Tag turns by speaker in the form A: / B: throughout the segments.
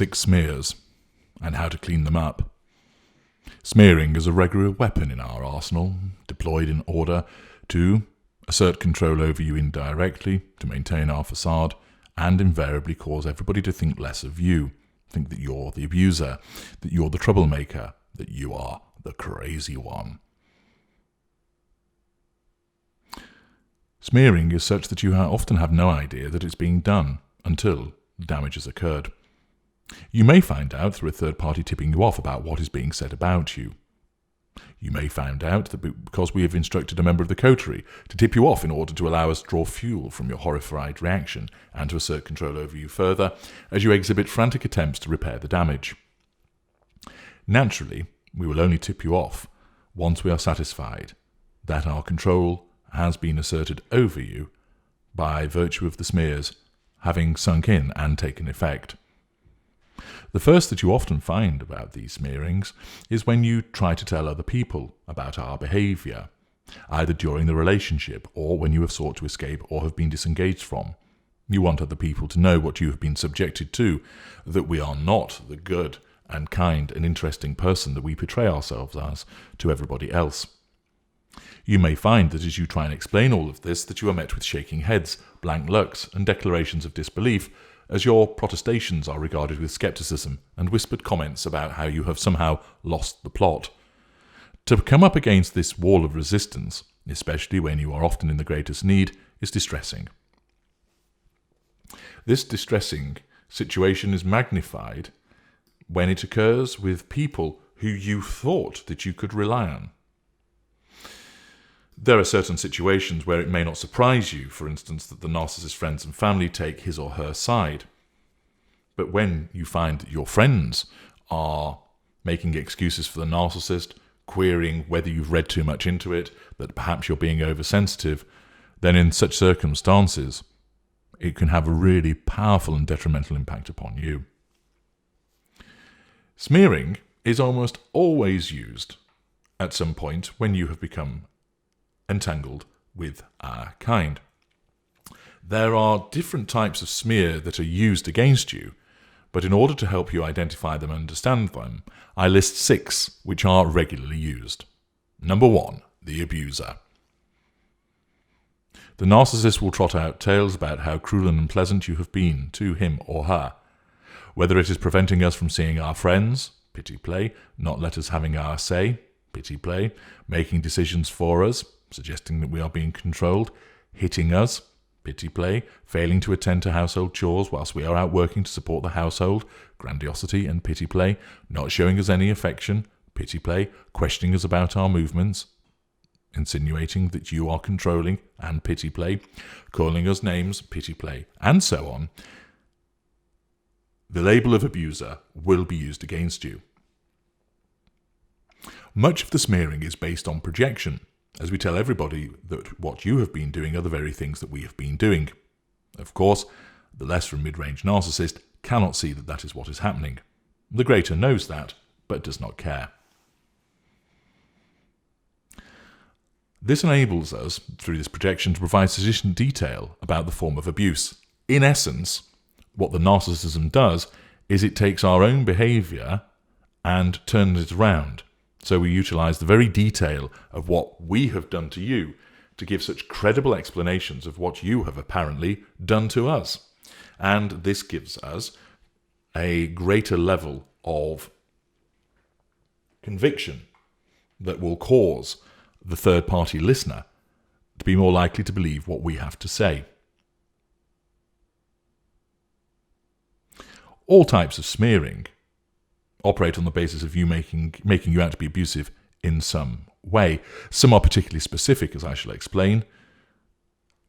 A: 6 smears and how to clean them up. Smearing is a regular weapon in our arsenal, deployed in order to assert control over you indirectly, to maintain our facade, and invariably cause everybody to think less of you, think that you're the abuser, that you're the troublemaker, that you are the crazy one. Smearing is such that you often have no idea that it's being done until the damage has occurred. You may find out through a third party tipping you off about what is being said about you. You may find out that because we have instructed a member of the coterie to tip you off in order to allow us to draw fuel from your horrified reaction and to assert control over you further as you exhibit frantic attempts to repair the damage. Naturally, we will only tip you off once we are satisfied that our control has been asserted over you by virtue of the smears having sunk in and taken effect. The first that you often find about these smearings is when you try to tell other people about our behaviour, either during the relationship or when you have sought to escape or have been disengaged from. You want other people to know what you have been subjected to, that we are not the good and kind and interesting person that we portray ourselves as to everybody else. You may find that as you try and explain all of this, that you are met with shaking heads, blank looks, and declarations of disbelief, as your protestations are regarded with scepticism and whispered comments about how you have somehow lost the plot. To come up against this wall of resistance, especially when you are often in the greatest need, is distressing. This distressing situation is magnified when it occurs with people who you thought that you could rely on. There are certain situations where it may not surprise you, for instance, that the narcissist's friends and family take his or her side. But when you find that your friends are making excuses for the narcissist, querying whether you've read too much into it, that perhaps you're being oversensitive, then in such circumstances, it can have a really powerful and detrimental impact upon you. Smearing is almost always used at some point when you have become entangled with our kind. There are different types of smear that are used against you, but in order to help you identify them and understand them, I list 6 which are regularly used. Number 1, the abuser. The narcissist will trot out tales about how cruel and unpleasant you have been to him or her, whether it is preventing us from seeing our friends, pity play, not let us having our say, pity play, making decisions for us, suggesting that we are being controlled, hitting us, pity play, failing to attend to household chores whilst we are out working to support the household, grandiosity and pity play, not showing us any affection, pity play, questioning us about our movements, insinuating that you are controlling and pity play, calling us names, pity play, and so on. The label of abuser will be used against you. Much of the smearing is based on projection, as we tell everybody that what you have been doing are the very things that we have been doing. Of course, the less from mid-range narcissist cannot see that that is what is happening. The greater knows that, but does not care. This enables us, through this projection, to provide sufficient detail about the form of abuse. In essence, what the narcissism does is it takes our own behaviour and turns it around. So we utilise the very detail of what we have done to you to give such credible explanations of what you have apparently done to us. And this gives us a greater level of conviction that will cause the third-party listener to be more likely to believe what we have to say. All types of smearing operate on the basis of you making you out to be abusive in some way. Some are particularly specific, as I shall explain,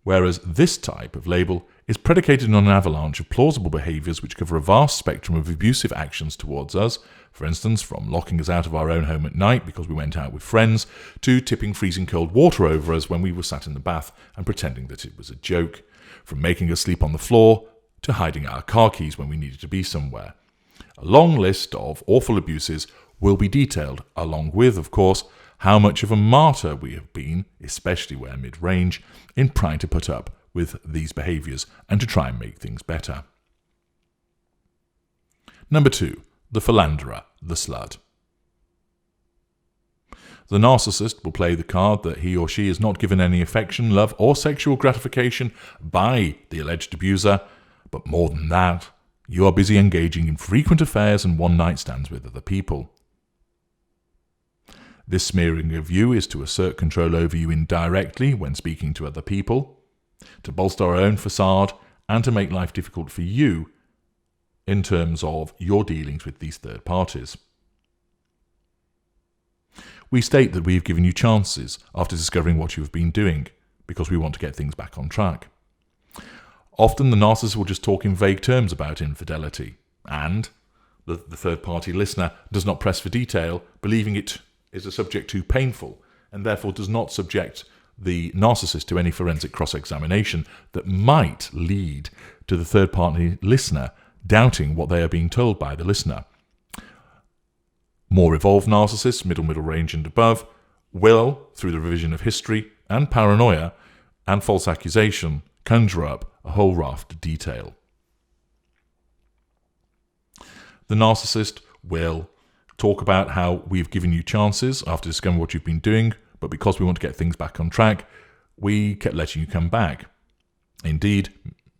A: whereas this type of label is predicated on an avalanche of plausible behaviours which cover a vast spectrum of abusive actions towards us, for instance, from locking us out of our own home at night because we went out with friends, to tipping freezing cold water over us when we were sat in the bath and pretending that it was a joke, from making us sleep on the floor, to hiding our car keys when we needed to be somewhere. A long list of awful abuses will be detailed, along with, of course, how much of a martyr we have been, especially where mid-range, in trying to put up with these behaviours and to try and make things better. Number 2. The Philanderer the Slud. The narcissist will play the card that he or she is not given any affection, love, or sexual gratification by the alleged abuser, but more than that, you are busy engaging in frequent affairs and one-night stands with other people. This smearing of you is to assert control over you indirectly when speaking to other people, to bolster our own facade, and to make life difficult for you in terms of your dealings with these third parties. We state that we have given you chances after discovering what you have been doing, because we want to get things back on track. Often the narcissist will just talk in vague terms about infidelity, and the third-party listener does not press for detail, believing it is a subject too painful, and therefore does not subject the narcissist to any forensic cross-examination that might lead to the third-party listener doubting what they are being told by the listener. More evolved narcissists, middle range and above, will, through the revision of history and paranoia and false accusation, conjure up a whole raft of detail. The narcissist will talk about how we've given you chances after discovering what you've been doing, but because we want to get things back on track, we kept letting you come back. Indeed,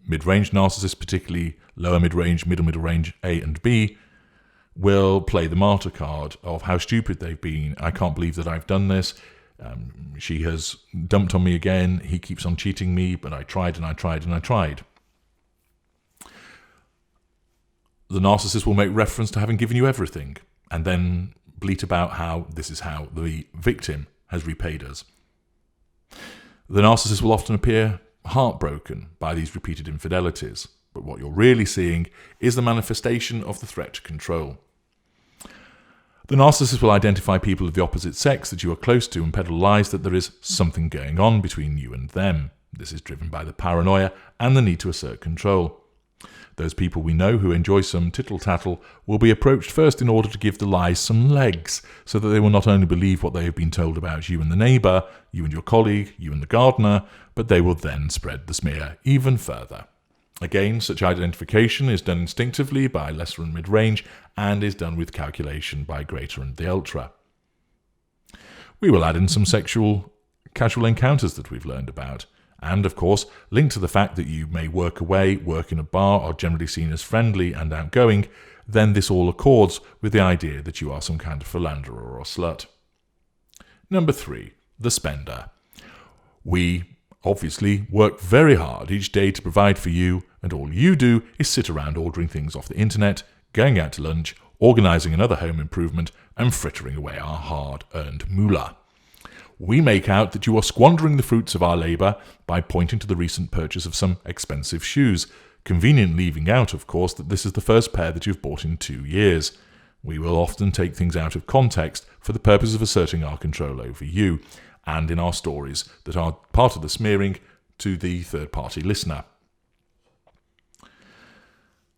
A: mid-range narcissists, particularly lower mid-range, middle range A and B, will play the martyr card of how stupid they've been. I can't believe that I've done this. She has dumped on me again. He keeps on cheating me, but I tried and I tried and I tried. The narcissist will make reference to having given you everything, and then bleat about how this is how the victim has repaid us. The narcissist will often appear heartbroken by these repeated infidelities, but what you're really seeing is the manifestation of the threat to control. The narcissist will identify people of the opposite sex that you are close to and peddle lies that there is something going on between you and them. This is driven by the paranoia and the need to assert control. Those people we know who enjoy some tittle-tattle will be approached first in order to give the lies some legs, so that they will not only believe what they have been told about you and the neighbour, you and your colleague, you and the gardener, but they will then spread the smear even further. Again, such identification is done instinctively by lesser and mid-range, and is done with calculation by greater and the ultra. We will add in some sexual casual encounters that we've learned about, and, of course, linked to the fact that you may work away, work in a bar, are generally seen as friendly and outgoing, then this all accords with the idea that you are some kind of philanderer or slut. Number 3, the spender. We obviously work very hard each day to provide for you, and all you do is sit around ordering things off the internet, going out to lunch, organising another home improvement, and frittering away our hard-earned moolah. We make out that you are squandering the fruits of our labour by pointing to the recent purchase of some expensive shoes, conveniently leaving out, of course, that this is the first pair that you've bought in 2 years. We will often take things out of context for the purpose of asserting our control over you, and in our stories that are part of the smearing to the third-party listener.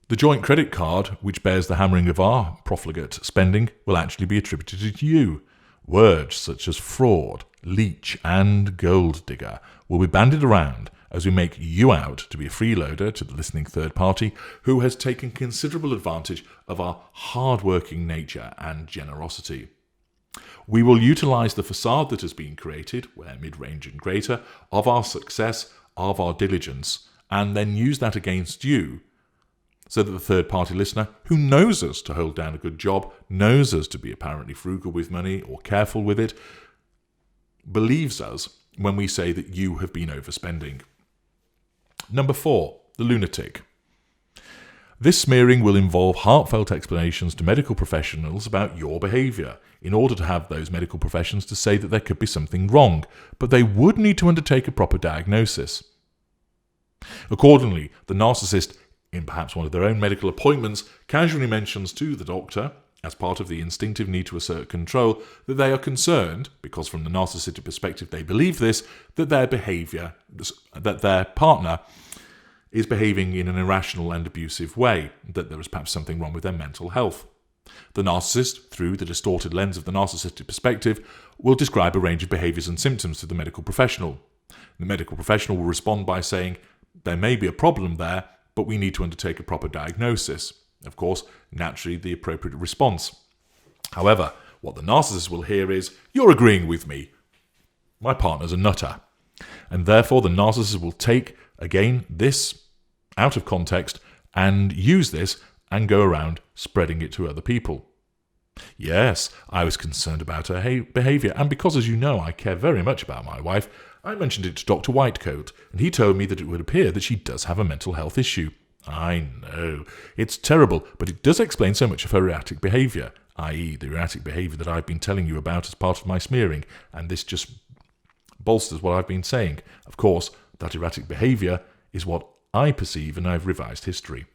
A: The joint credit card, which bears the hammering of our profligate spending, will actually be attributed to you. Words such as fraud, leech, and gold digger will be bandied around as we make you out to be a freeloader to the listening third party who has taken considerable advantage of our hard-working nature and generosity. We will utilise the facade that has been created, where mid-range and greater, of our success, of our diligence, and then use that against you, so that the third-party listener, who knows us to hold down a good job, knows us to be apparently frugal with money or careful with it, believes us when we say that you have been overspending. Number 4, the lunatic. This smearing will involve heartfelt explanations to medical professionals about your behaviour, in order to have those medical professions to say that there could be something wrong, but they would need to undertake a proper diagnosis. Accordingly, the narcissist, in perhaps one of their own medical appointments, casually mentions to the doctor, as part of the instinctive need to assert control, that they are concerned, because from the narcissistic perspective they believe this, that their partner is behaving in an irrational and abusive way, that there is perhaps something wrong with their mental health. The narcissist, through the distorted lens of the narcissistic perspective, will describe a range of behaviours and symptoms to the medical professional. The medical professional will respond by saying, there may be a problem there, but we need to undertake a proper diagnosis. Of course, naturally the appropriate response. However, what the narcissist will hear is, "You're agreeing with me. My partner's a nutter." And therefore the narcissist will take, again, this out of context and use this and go around spreading it to other people. "Yes, I was concerned about her behaviour, and because, as you know, I care very much about my wife, I mentioned it to Dr. Whitecoat, and he told me that it would appear that she does have a mental health issue. I know, it's terrible, but it does explain so much of her erratic behaviour, i.e. the erratic behaviour that I've been telling you about as part of my smearing, and this just bolsters what I've been saying. Of course, that erratic behaviour is what I perceive, and I've revised history.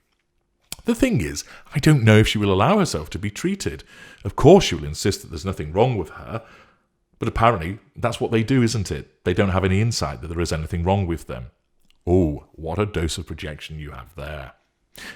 A: The thing is, I don't know if she will allow herself to be treated. Of course she will insist that there's nothing wrong with her, but apparently that's what they do, isn't it? They don't have any insight that there is anything wrong with them." Oh, what a dose of projection you have there.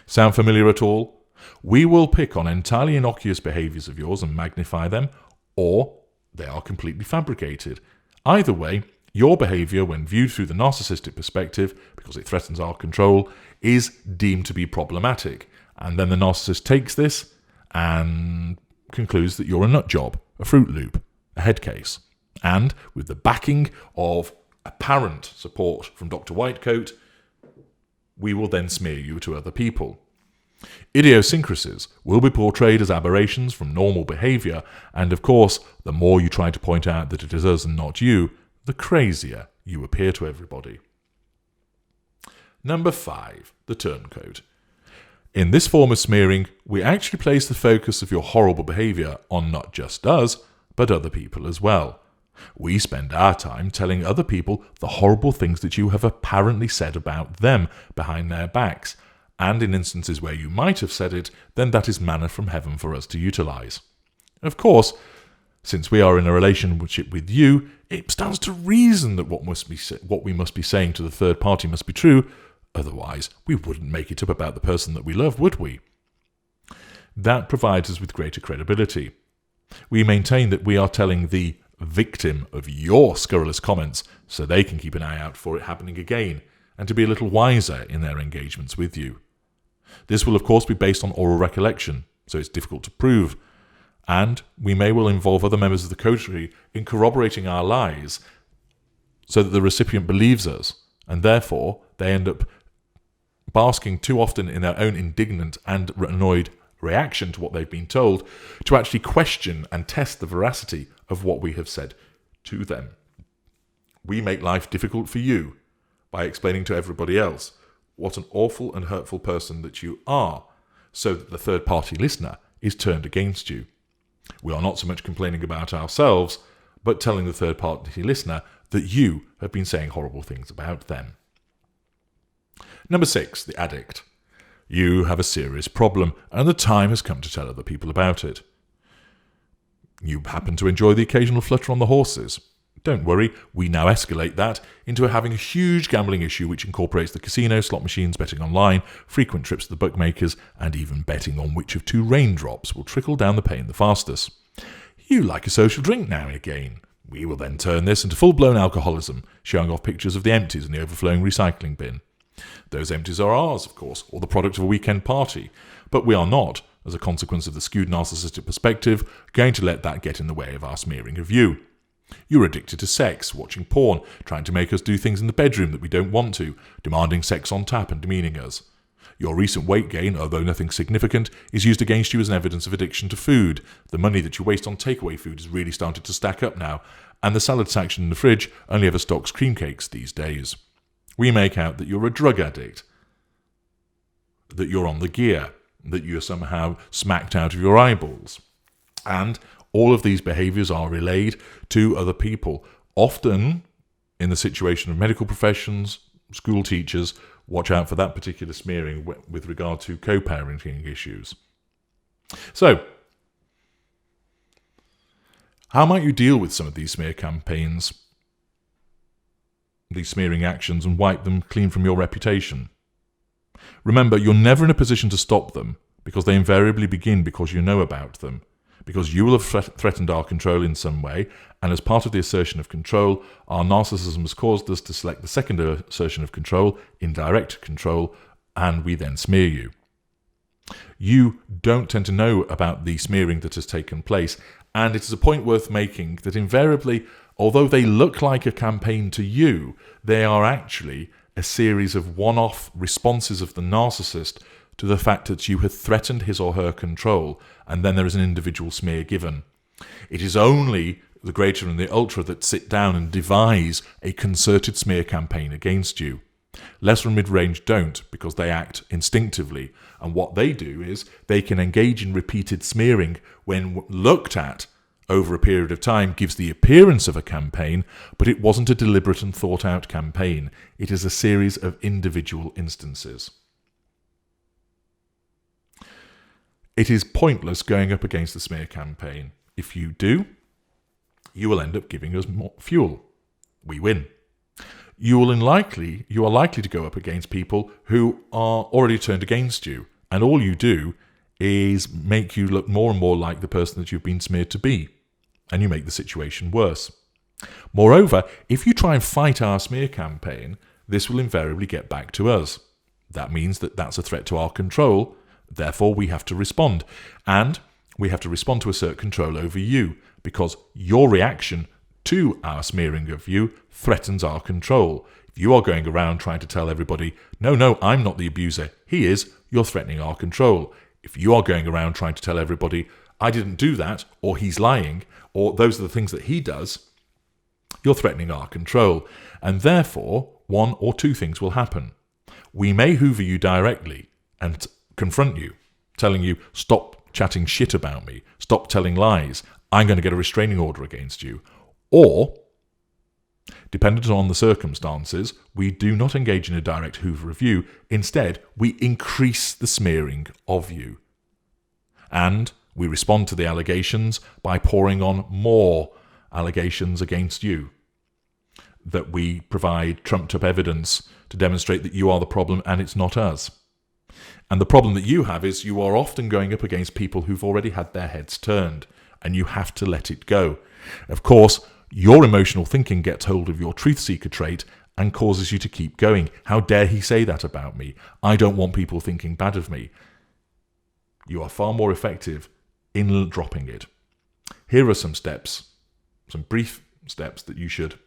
A: Sound familiar at all? We will pick on entirely innocuous behaviours of yours and magnify them, or they are completely fabricated. Either way, your behaviour, when viewed through the narcissistic perspective, because it threatens our control, is deemed to be problematic. And then the narcissist takes this and concludes that you're a nut job, a Fruit Loop, a head case. And with the backing of apparent support from Dr. Whitecoat, we will then smear you to other people. Idiosyncrasies will be portrayed as aberrations from normal behaviour, and of course, the more you try to point out that it is us and not you, the crazier you appear to everybody. Number 5, the turncoat. In this form of smearing, we actually place the focus of your horrible behaviour on not just us, but other people as well. We spend our time telling other people the horrible things that you have apparently said about them behind their backs, and in instances where you might have said it, then that is manna from heaven for us to utilise. Of course, since we are in a relationship with you, it stands to reason that what we must be saying to the third party must be true, otherwise we wouldn't make it up about the person that we love, would we? That provides us with greater credibility. We maintain that we are telling the victim of your scurrilous comments so they can keep an eye out for it happening again and to be a little wiser in their engagements with you. This will of course be based on oral recollection, so it's difficult to prove, and we may well involve other members of the coterie in corroborating our lies so that the recipient believes us, and therefore they end up basking too often in their own indignant and annoyed reaction to what they've been told to actually question and test the veracity of what we have said to them. We make life difficult for you by explaining to everybody else what an awful and hurtful person that you are, so that the third-party listener is turned against you. We are not so much complaining about ourselves, but telling the third-party listener that you have been saying horrible things about them. Number 6, the addict. You have a serious problem, and the time has come to tell other people about it. You happen to enjoy the occasional flutter on the horses. Don't worry, we now escalate that into having a huge gambling issue which incorporates the casino, slot machines, betting online, frequent trips to the bookmakers, and even betting on which of 2 raindrops will trickle down the pane the fastest. You like a social drink now and again. We will then turn this into full-blown alcoholism, showing off pictures of the empties in the overflowing recycling bin. Those empties are ours, of course, or the product of a weekend party, but we are not, as a consequence of the skewed narcissistic perspective, going to let that get in the way of our smearing of you. You're addicted to sex, watching porn, trying to make us do things in the bedroom that we don't want to, demanding sex on tap and demeaning us. Your recent weight gain, although nothing significant, is used against you as an evidence of addiction to food. The money that you waste on takeaway food is really starting to stack up now, and the salad section in the fridge only ever stocks cream cakes these days. We make out that you're a drug addict, that you're on the gear, that you're somehow smacked out of your eyeballs. And all of these behaviours are relayed to other people, often in the situation of medical professions, school teachers. Watch out for that particular smearing with regard to co-parenting issues. So, how might you deal with some of these smear campaigns, these smearing actions, and wipe them clean from your reputation? Remember, you're never in a position to stop them, because they invariably begin because you know about them, because you will have threatened our control in some way, and as part of the assertion of control, our narcissism has caused us to select the second assertion of control, indirect control, and we then smear you. You don't tend to know about the smearing that has taken place, and it is a point worth making that invariably, although they look like a campaign to you, they are actually a series of one-off responses of the narcissist to the fact that you have threatened his or her control, and then there is an individual smear given. It is only the greater and the ultra that sit down and devise a concerted smear campaign against you. Lesser and mid-range don't, because they act instinctively, and what they do is they can engage in repeated smearing when looked at over a period of time gives the appearance of a campaign, but it wasn't a deliberate and thought-out campaign. It is a series of individual instances. It is pointless going up against the smear campaign. If you do, you will end up giving us more fuel. We win. You are likely to go up against people who are already turned against you, and all you do is make you look more and more like the person that you've been smeared to be, and you make the situation worse. Moreover, if you try and fight our smear campaign, this will invariably get back to us. That means that that's a threat to our control, therefore we have to respond, and we have to respond to assert control over you, because your reaction to our smearing of you threatens our control. If you are going around trying to tell everybody, no, I'm not the abuser, he is, you're threatening our control. If you are going around trying to tell everybody, I didn't do that, or he's lying, or those are the things that he does, you're threatening our control. And therefore, one or two things will happen. We may hoover you directly and confront you, telling you, stop chatting shit about me, stop telling lies, I'm going to get a restraining order against you. Or, dependent on the circumstances, we do not engage in a direct hoover of you. Instead, we increase the smearing of you. And we respond to the allegations by pouring on more allegations against you. That we provide trumped-up evidence to demonstrate that you are the problem and it's not us. And the problem that you have is you are often going up against people who've already had their heads turned, and you have to let it go. Of course, your emotional thinking gets hold of your truth-seeker trait and causes you to keep going. How dare he say that about me? I don't want people thinking bad of me. You are far more effective in dropping it. Here are some steps, some brief steps that you should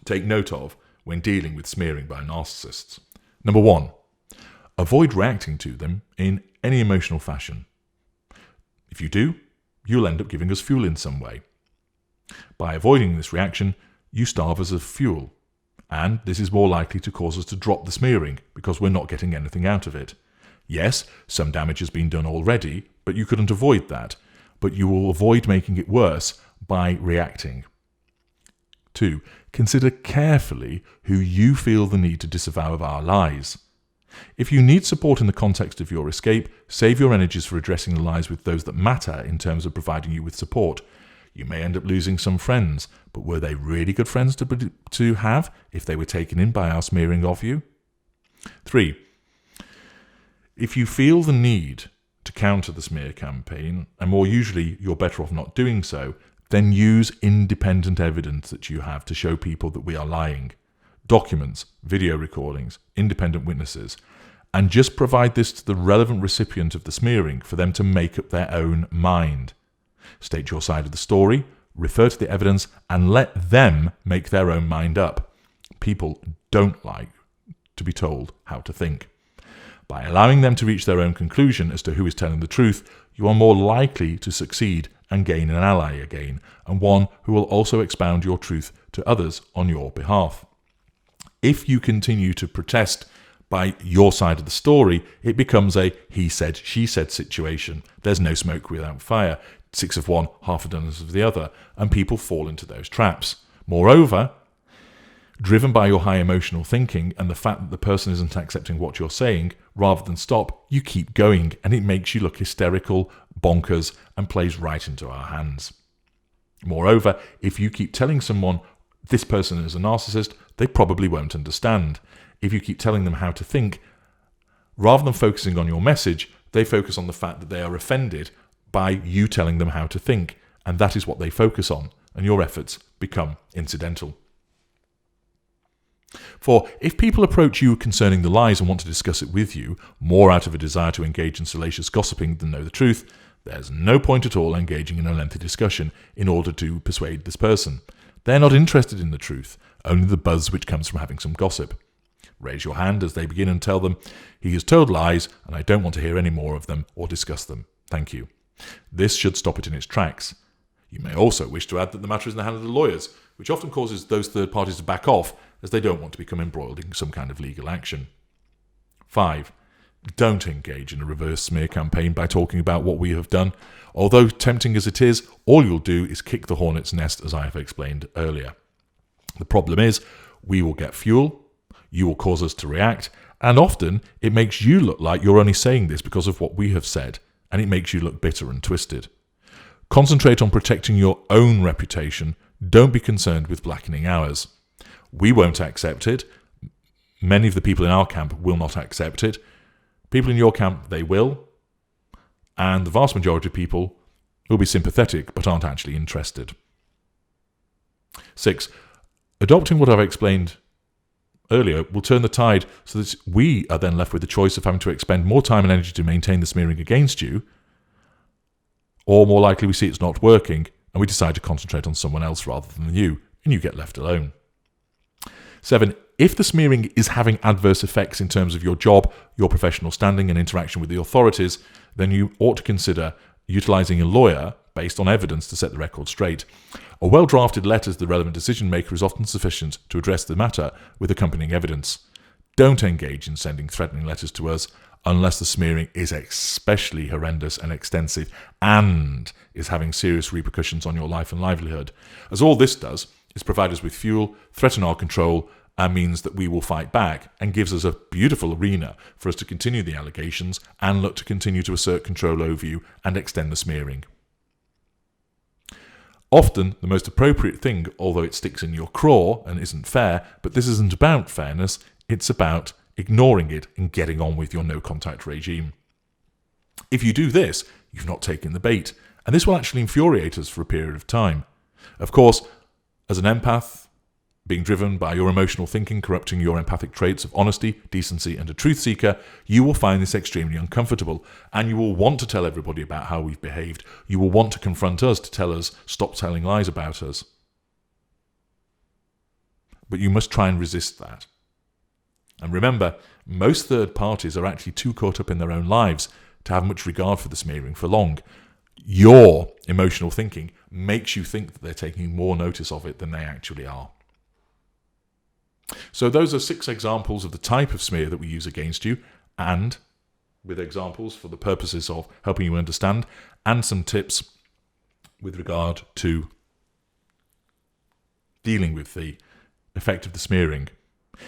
A: take note of when dealing with smearing by narcissists. Number 1, avoid reacting to them in any emotional fashion. If you do, you'll end up giving us fuel in some way. By avoiding this reaction, you starve us of fuel, and this is more likely to cause us to drop the smearing because we're not getting anything out of it. Yes, some damage has been done already, but you couldn't avoid that, but you will avoid making it worse by reacting. 2, consider carefully who you feel the need to disavow of our lies. If you need support in the context of your escape, save your energies for addressing the lies with those that matter in terms of providing you with support. You may end up losing some friends, but were they really good friends to have if they were taken in by our smearing of you? 3, if you feel the need to counter the smear campaign, and more usually you're better off not doing so, then use independent evidence that you have to show people that we are lying. Documents, video recordings, independent witnesses, and just provide this to the relevant recipient of the smearing for them to make up their own mind. State your side of the story, refer to the evidence, and let them make their own mind up. People don't like to be told how to think. By allowing them to reach their own conclusion as to who is telling the truth, you are more likely to succeed and gain an ally again, and one who will also expound your truth to others on your behalf. If you continue to protest by your side of the story, it becomes a he said, she said situation. There's no smoke without fire. 6 of one, half a dozen of the other, and people fall into those traps. Moreover, driven by your high emotional thinking and the fact that the person isn't accepting what you're saying, rather than stop, you keep going, and it makes you look hysterical, bonkers, and plays right into our hands. Moreover, if you keep telling someone this person is a narcissist, they probably won't understand. If you keep telling them how to think, rather than focusing on your message, they focus on the fact that they are offended by you telling them how to think, and that is what they focus on, and your efforts become incidental. For if people approach you concerning the lies and want to discuss it with you, more out of a desire to engage in salacious gossiping than know the truth, there's no point at all engaging in a lengthy discussion in order to persuade this person. They're not interested in the truth, only the buzz which comes from having some gossip. Raise your hand as they begin and tell them, "He has told lies and I don't want to hear any more of them or discuss them. Thank you." This should stop it in its tracks. You may also wish to add that the matter is in the hand of the lawyers, which often causes those third parties to back off as they don't want to become embroiled in some kind of legal action. 5. Don't engage in a reverse smear campaign by talking about what we have done. Although tempting as it is, all you'll do is kick the hornet's nest, as I have explained earlier. The problem is, we will get fuel, you will cause us to react, and often it makes you look like you're only saying this because of what we have said, and it makes you look bitter and twisted. Concentrate on protecting your own reputation. Don't be concerned with blackening ours. We won't accept it. Many of the people in our camp will not accept it. People in your camp, they will. And the vast majority of people will be sympathetic but aren't actually interested. 6. Adopting what I've explained earlier will turn the tide so that we are then left with the choice of having to expend more time and energy to maintain the smearing against you, or more likely we see it's not working and we decide to concentrate on someone else rather than you, and you get left alone. 7. If the smearing is having adverse effects in terms of your job, your professional standing and interaction with the authorities, then you ought to consider utilising a lawyer based on evidence to set the record straight. A well-drafted letter to the relevant decision maker is often sufficient to address the matter with accompanying evidence. Don't engage in sending threatening letters to us unless the smearing is especially horrendous and extensive and is having serious repercussions on your life and livelihood, as all this does is provide us with fuel, threaten our control, and means that we will fight back, and gives us a beautiful arena for us to continue the allegations and look to continue to assert control over you and extend the smearing. Often the most appropriate thing, although it sticks in your craw and isn't fair, but this isn't about fairness, it's about ignoring it and getting on with your no-contact regime. If you do this, you've not taken the bait, and this will actually infuriate us for a period of time. Of course, as an empath, being driven by your emotional thinking, corrupting your empathic traits of honesty, decency, and a truth seeker, you will find this extremely uncomfortable, and you will want to tell everybody about how we've behaved. You will want to confront us to tell us, stop telling lies about us. But you must try and resist that. And remember, most third parties are actually too caught up in their own lives to have much regard for the smearing for long. Your emotional thinking makes you think that they're taking more notice of it than they actually are. So those are 6 examples of the type of smear that we use against you, and with examples for the purposes of helping you understand, and some tips with regard to dealing with the effect of the smearing.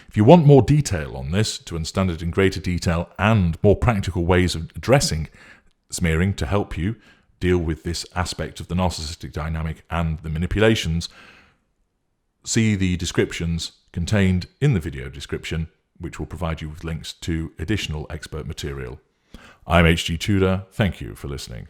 A: If you want more detail on this, to understand it in greater detail and more practical ways of addressing smearing to help you deal with this aspect of the narcissistic dynamic and the manipulations, see the descriptions contained in the video description, which will provide you with links to additional expert material. I'm H.G. Tudor. Thank you for listening.